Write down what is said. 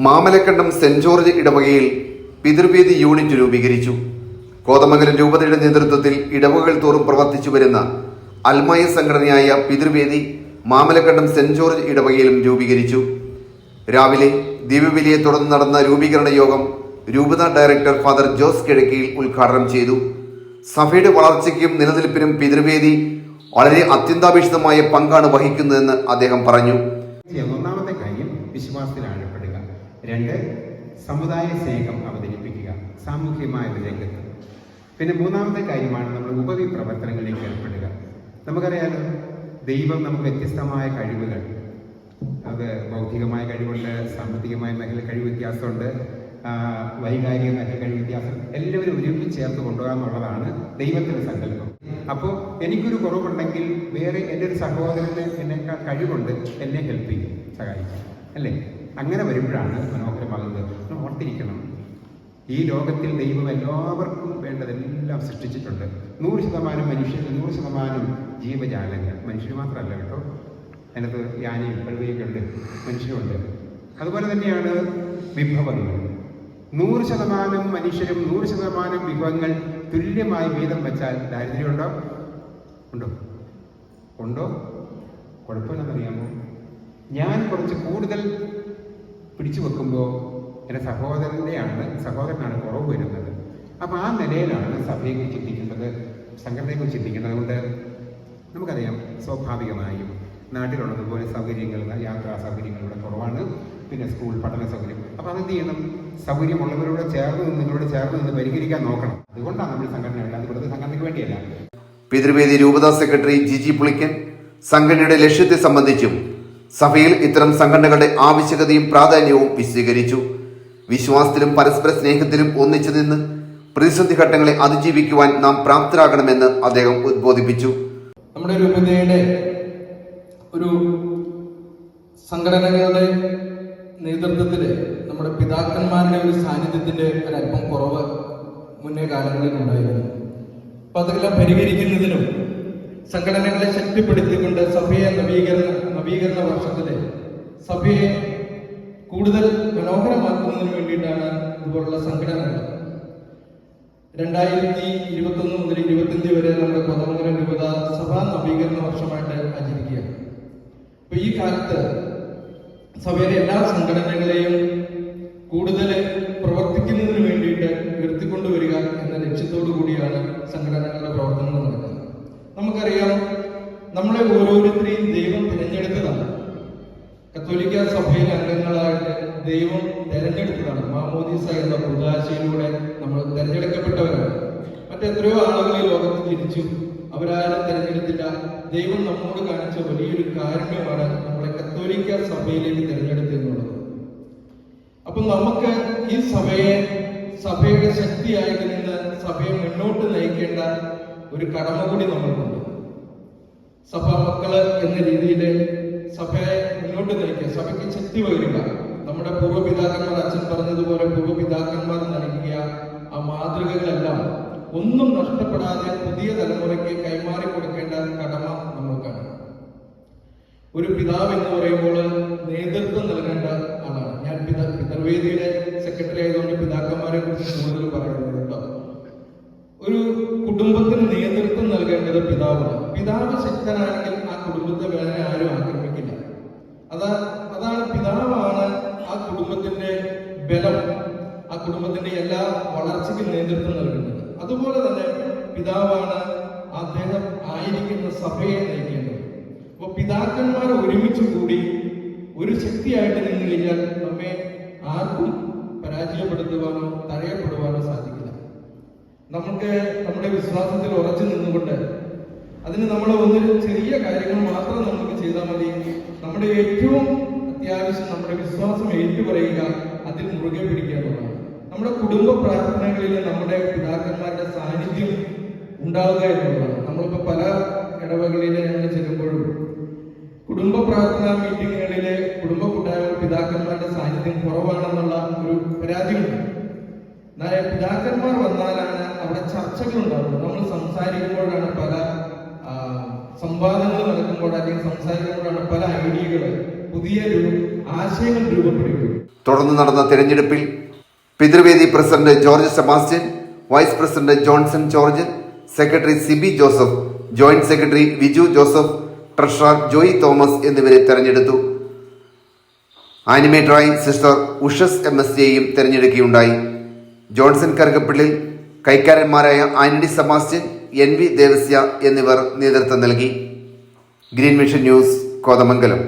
Mamalakandam saint George ഇടവകയിൽ പിതൃവേദി unit രൂപീകരിച്ചു. കോതമംഗലം രൂപതയുടെ നേതൃത്വത്തിൽ ഇടവകകൾ തോറും പ്രവർത്തിച്ചു വരുന്ന അൽമായ സംഘടനയായ പിതൃവേദി മാമലക്കണ്ടം സെന്റ് ജോർജ് ഇടവകയിലും രൂപീകരിച്ചു. രാവിലെ ദിവ്യബലിയെ തുടർന്ന് നടന്ന രൂപീകരണ യോഗം രൂപത ഡയറക്ടർ ഫാദർ ജോസ് കിഴക്കിയിൽ ഉദ്ഘാടനം ചെയ്തു. സഭയുടെ വളർച്ചയ്ക്കും നിലനിൽപ്പിനും പിതൃവേദി വളരെ അത്യന്താപേക്ഷിതമായ പങ്കാണ് വഹിക്കുന്നതെന്ന് അദ്ദേഹം പറഞ്ഞു. ഒന്നാമത്തെ കാര്യം വിശ്വാസത്തിൽ ആഴപ്പെടുക, രണ്ട് സമുദായ സ്നേഹം അവതരിപ്പിക്കുക സാമൂഹ്യമായ രംഗത്ത്. പിന്നെ മൂന്നാമത്തെ കാര്യമാണ് നമ്മൾ ഉപവി പ്രവർത്തനങ്ങളിലേക്ക് ഏർപ്പെടുക. നമുക്കറിയാലോ, ദൈവം നമുക്ക് വ്യത്യസ്തമായ കഴിവുകൾ, അത് ബൗദ്ധികമായ കഴിവുണ്ട്, സാമ്പത്തികമായ മേഖല കഴിവ് വ്യത്യാസമുണ്ട്, വൈകാരിക മേഖല കഴിവ് വ്യത്യാസം, എല്ലാവരും ഒരുമിച്ച് ചേർത്ത് കൊണ്ടുപോകുക എന്നുള്ളതാണ് ദൈവത്തിൻ്റെ സങ്കല്പം. അപ്പോൾ എനിക്കൊരു കുറവുണ്ടെങ്കിൽ വേറെ എൻ്റെ ഒരു സഹോദരന് എന്നെക്കാൾ കഴിവുണ്ട്, എന്നെ ഹെൽപ്പ് ചെയ്യും, സഹായിക്കും, അല്ലേ? അങ്ങനെ വരുമ്പോഴാണ് മനോഹരമാകുന്നത്. ഓർത്തിരിക്കണം, ഈ ലോകത്തിൽ ദൈവം എല്ലാവർക്കും വേണ്ടതെല്ലാം സൃഷ്ടിച്ചിട്ടുണ്ട്. 100% മനുഷ്യർ, 100% ജീവജാലങ്ങൾ. മനുഷ്യർ മാത്രമല്ല കേട്ടോ, അതിനകത്ത് യാനയും കഴുകയൊക്കെ ഉണ്ട്, മനുഷ്യരുണ്ട്. അതുപോലെ തന്നെയാണ് വിഭവങ്ങൾ. 100% മനുഷ്യരും 100% വിഭവങ്ങൾ തുല്യമായി വീതം വെച്ചാൽ ദാരിദ്ര്യമുണ്ടോ? ഉണ്ടോ? കുഴപ്പമില്ലെന്നറിയാമോ? ഞാൻ കുറച്ച് കൂടുതൽ പിടിച്ചു വെക്കുമ്പോൾ എൻ്റെ സഹോദരനാണ് കുറവ് വരുന്നത്. അപ്പോൾ ആ നിലയിലാണ് സഭയെക്കുറിച്ച് ചിന്തിക്കേണ്ടത്, സംഘടനയെക്കുറിച്ച് ചിന്തിക്കേണ്ടത്. അതുകൊണ്ട് നമുക്കറിയാം, സ്വാഭാവികമായും നാട്ടിലുള്ളതുപോലെ സൗകര്യങ്ങൾ, യാത്രാ സൗകര്യങ്ങൾ ഇവിടെ കുറവാണ്. പിന്നെ സ്കൂൾ പഠന സൗകര്യം. അപ്പോൾ അതെന്ത് ചെയ്യണം? സൗകര്യമുള്ളവരോട് നിങ്ങളോട് ചേർന്ന് നിന്ന് പരിഹരിക്കാൻ നോക്കണം. അതുകൊണ്ടാണ് നമ്മൾ സംഘടന വേണ്ടത്, അത് ഇവിടുത്തെ സംഘടനയ്ക്ക് വേണ്ടിയല്ല. പിതൃവേദി രൂപതാ സെക്രട്ടറി ജിജി പുളിക്കൻ സംഘടനയുടെ ലക്ഷ്യത്തെ സംബന്ധിച്ചും സഭയിൽ ഇത്തരം സംഘടനകളുടെ ആവശ്യകതയും പ്രാധാന്യവും വിശദീകരിച്ചു. വിശ്വാസത്തിലും പരസ്പര സ്നേഹത്തിലും ഒന്നിച്ചു നിന്ന് പ്രതിസന്ധി ഘട്ടങ്ങളെ അതിജീവിക്കുവാൻ നാം പ്രാപ്തരാകണമെന്ന് അദ്ദേഹം ഉദ്ബോധിപ്പിച്ചു. നമ്മുടെ രൂപതയുടെ ഒരു സംഘടനകളുടെ നേതൃത്വത്തിൽ നമ്മുടെ പിതാക്കന്മാരുടെ ഒരു സാന്നിധ്യത്തിന്റെ ഒരല്പം കുറവ് മുന്നേ കാലങ്ങളിൽ ഉണ്ടായിരുന്നു. അപ്പൊ അതെല്ലാം പരിഹരിക്കുന്നതിനും സംഘടനകളെ ശക്തിപ്പെടുത്തിക്കൊണ്ട് സഭയെ നവീകരണ വർഷത്തിലെ സഭയെ കൂടുതൽ മനോഹരമാക്കുന്നതിന് വേണ്ടിയിട്ടാണ് ഇതുപോലുള്ള സംഘടനകൾ 2021 മുതൽ 2025 വരെ നമ്മുടെ കോതമംഗലം രൂപത സഭാ നവീകരണ വർഷമായിട്ട് ആചരിക്കുകയാണ്. അപ്പൊ ഈ കാലത്ത് സഭയിലെ എല്ലാ സംഘടനകളെയും കൂടുതൽ പ്രവർത്തിക്കുന്നതിന് വേണ്ടിയിട്ട് ഉയർത്തിക്കൊണ്ടുവരിക എന്ന ലക്ഷ്യത്തോടു കൂടിയാണ് സംഘടനകളുടെ പ്രവർത്തനങ്ങൾ നടക്കുന്നത്. നമുക്കറിയാം, നമ്മളെ ഓരോരുത്തരെയും ദൈവം തിരഞ്ഞെടുത്തതാണ്. കത്തോലിക്ക സഭയിലെ അംഗങ്ങളായിട്ട് ദൈവം തെരഞ്ഞെടുത്തതാണ്. മാമോദീസ എന്ന കുദാശയിലൂടെ നമ്മൾ തെരഞ്ഞെടുക്കപ്പെട്ടവരാണ്. മറ്റെത്രയോ ആളുകൾ ഈ ലോകത്ത് ജനിച്ചു, അവരാരും തെരഞ്ഞെടുത്തില്ല. ദൈവം നമ്മോട് കാണിച്ച വലിയൊരു കാരുണ്യമാണ് നമ്മളെ കത്തോലിക്ക സഭയിലേക്ക് തിരഞ്ഞെടുത്തെന്നുള്ളത്. അപ്പൊ നമുക്ക് ഈ സഭയുടെ ശക്തിയായിട്ട് നിന്ന് സഭയെ മുന്നോട്ട് നയിക്കേണ്ട ഒരു കടമ കൂടി നമ്മൾക്കുണ്ട്. സഭാ മക്കള് എന്ന രീതിയിൽ സഭയെ മുന്നോട്ട് നയിക്കുക, സഭയ്ക്ക് ശക്തി പകരുക. നമ്മുടെ പൂർവ്വപിതാക്കന്മാർ, അച്ഛൻ പറഞ്ഞതുപോലെ പൂർവ്വപിതാക്കന്മാർ നൽകിയ ആ മാതൃകകളെല്ലാം ഒന്നും നഷ്ടപ്പെടാതെ പുതിയ തലമുറയ്ക്ക് കൈമാറി കൊടുക്കേണ്ട കടമ നമ്മൾക്കാണ്. ഒരു പിതാവ് എന്ന് പറയുമ്പോൾ നേതൃത്വം നൽകേണ്ട ആളാണ്. ഞാൻ പിതൃവേദിയുടെ സെക്രട്ടറി ആയതുകൊണ്ട് പിതാക്കന്മാരെ കുറിച്ച് കൂടുതൽ പറയുന്നത് കേട്ടോ. ഒരു കുടുംബത്തിന് നേതൃത്വം നൽകേണ്ടത് പിതാവാണ്. പിതാവ് ശക്തനാണെങ്കിൽ ആ കുടുംബത്തെ വേറെ ആരും ആക്രമിക്കില്ല. അതാണ് പിതാവാണ് ആ കുടുംബത്തിന്റെ ബലം, ആ കുടുംബത്തിന്റെ എല്ലാ വളർച്ചയ്ക്കും നേതൃത്വം നൽകുന്നത്. അതുപോലെ തന്നെ പിതാവാണ് അദ്ദേഹം ആയിരിക്കുന്ന സഭയെ നയിക്കേണ്ടത്. അപ്പൊ പിതാക്കന്മാർ ഒരുമിച്ച് കൂടി ഒരു ശക്തിയായിട്ട് നിന്ന് കഴിഞ്ഞാൽ നമ്മെ ആർക്കും പരാജയപ്പെടുത്തുവാനോ തടയപ്പെടുവാനോ സാധിക്കില്ല. നമുക്ക് നമ്മുടെ വിശ്വാസത്തിൽ ഉറച്ചു നിന്നുകൊണ്ട് അതിന് നമ്മൾ ഒന്നൊരു ചെറിയ കാര്യങ്ങൾ മാത്രം നമുക്ക് ചെയ്താൽ മതി. നമ്മുടെ ഏറ്റവും അത്യാവശ്യം നമ്മുടെ വിശ്വാസം ഏറ്റുപറയുക, അതിൽ മുറുകെ പിടിക്കുക എന്നുള്ളതാണ്. നമ്മുടെ കുടുംബ പ്രാർത്ഥനകളിൽ നമ്മുടെ പിതാക്കന്മാരുടെ സാന്നിധ്യം ഉണ്ടാവുക എന്നുള്ളതാണ്. നമ്മളിപ്പോ പല ഇടവകളിൽ ഞങ്ങൾ ചെല്ലുമ്പോഴും കുടുംബ പ്രാർത്ഥനാ മീറ്റിങ്ങുകളിലെ കുടുംബ കൂട്ടായ്മ പിതാക്കന്മാരുടെ സാന്നിധ്യം കുറവാണെന്നുള്ള ഒരു പരാതിയുണ്ട്. പിതാക്കന്മാർ വന്നാലാണ് അവിടെ ചർച്ചകൾ ഉണ്ടാവുന്നത്. നമ്മൾ സംസാരിക്കുമ്പോഴാണ് പല സംവാദങ്ങൾ നടക്കുമ്പോൾ അല്ലെങ്കിൽ സംസാരിക്കുമ്പോഴാണ് പല ഐഡിയകൾ, പുതിയ ആശയങ്ങൾ രൂപപ്പെടുകയും. തുടർന്ന് നടന്ന തിരഞ്ഞെടുപ്പിൽ Pithruvedi president George Sebastian, vice president Johnson George, secretary Siby Joseph, joint secretary Viju Joseph, treasurer Joy Thomas എന്നിവരെ തെരഞ്ഞെടുത്തു. ആനിമേറ്ററായി സിസ്റ്റർ ഉഷസ് MSJയും തെരഞ്ഞെടുക്കുകയുണ്ടായി. ജോൺസൺ കറുകപ്പിള്ളിൽ, കൈക്കാരന്മാരായ ആന്റണി സെബാസ്റ്റ്യൻ, NV ദേവസ്യ എന്നിവർ നേതൃത്വം നൽകി. Green Vision News, Kothamangalam.